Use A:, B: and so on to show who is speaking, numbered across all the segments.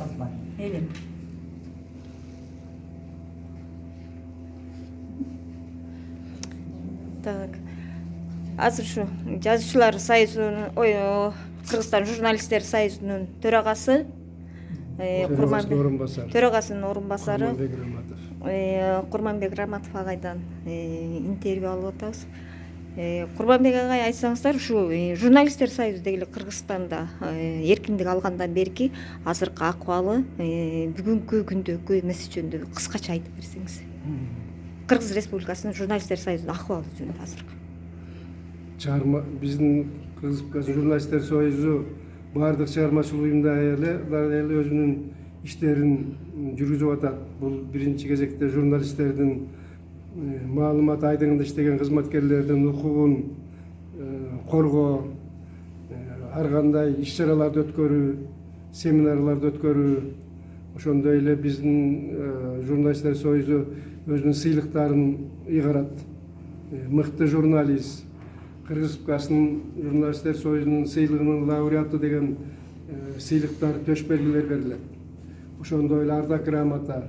A: Osman. Elin.
B: Так. Азыр ушу жазуучулар союзунун, Кыргызстан журналисттер союзунун төрагасы, төрагасынын орун басары Курманбек Раматов агайдан интервью алып атабыз. Курманбек агай, айтсаңыздар, ушу журналисттер союзу деги эле Кыргызстанда эркиндик алгандан берки азыркы акыбалы, бүгүнкү күндөгү эмеси жөнүндө кыскача айтып берсеңиз. Кыргыз Республикасынын журналисттер союзунун акыбалы жөнүндө азыркы.
C: Биздин Кыргыз Республикасынын журналисттер союзу баардык чыгармачыл уюмдар эле өзүнүн иштерин жүргүзүп атат. Бул биринчи кезекте журналисттердин маалымат айдыңында иштеген кызматкерлердин укугун коргоо, ар кандай иш-чараларды өткөрүү, семинарларды өткөрүү, ошондой эле биздин журналисттер союзу өзүнүн сыйлыктарын ыйгарат. Мыкты журналист, Кыргыз Республикасынын журналисттер союзунун сыйлыгынын лауреаты деген сыйлыктар, төш белгилер берилет. Ошондой эле ардак грамота,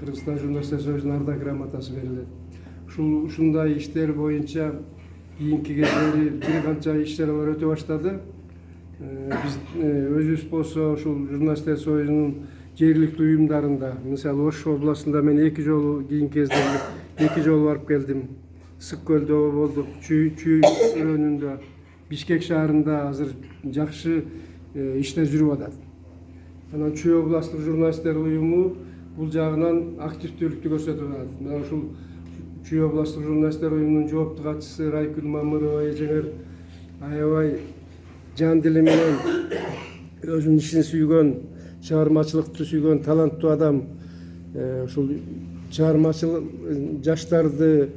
C: Кыргызстан журналисттер союзунун ардак грамотасы берилет. Ушундай иштер боюнча кийинки кездери бир канча иш-чаралар өтө баштады. Биз өзүбүз болсо ушул журналисттер союзунун жергиликтүү уюмдарында, мисалы Ош областында мен 2 жолу кийинки кездерде 2 жолу барып келдим. Сык көлдө болдук, Чүй районунда, Бишкек шаарында азыр жакшы иштер жүрүп атат. Анан Чүй областтык журналисттер уюму бул жагынан активдүүлүктү көрсөтүп атат. Мына ушул Чүй областтык журналисттер уюмунун жоопту катчысы Райкүл Мамырова эжеңер аябай жан дили менен өзүнүн ишин сүйгөн, чыгармачылыкты сүйгөн таланттуу адам. Ушул чыгармачыл жаштарды,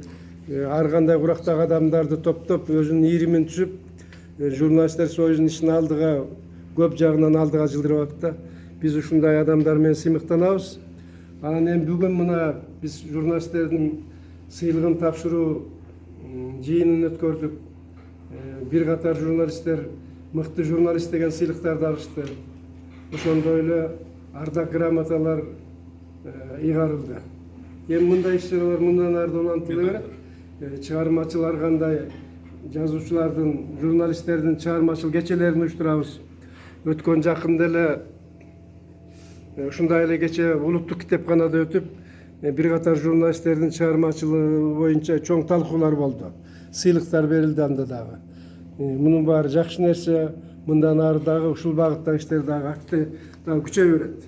C: ар кандай курактагы адамдарды топтоп, өзүнүн ийримин түзүп, журналисттер союзунун ишин алдыга, көп жагынан алдыга жылдырып атат. Биз ушундай адамдар менен сыймыктанабыз. Анан эми бүгүн мына биз журналисттердин сыйлыгын тапшыруу жыйынын өткөрдүк. Бир катар журналисттер мыкты журналист деген сыйлыктарды алышты. Ошондой эле ардак грамоталар ыйгарылды. Эми мындай иш-чаралар мындан ары улантыла берет. Чыгармачыл ар кандай жазуучулардын, журналисттердин чыгармачыл кечелерин уюштурабыз. Өткөн жакында эле ушундай эле кече улуттук китепканада өтүп, бир катар журналисттердин чыгармачылыгы боюнча чоң талкуулар болду. Сыйлыктар берилди анда дагы. Мунун баары жакшы нерсе. Мындан ары дагы ушул багыттагы иштер дагы күчөйө берет.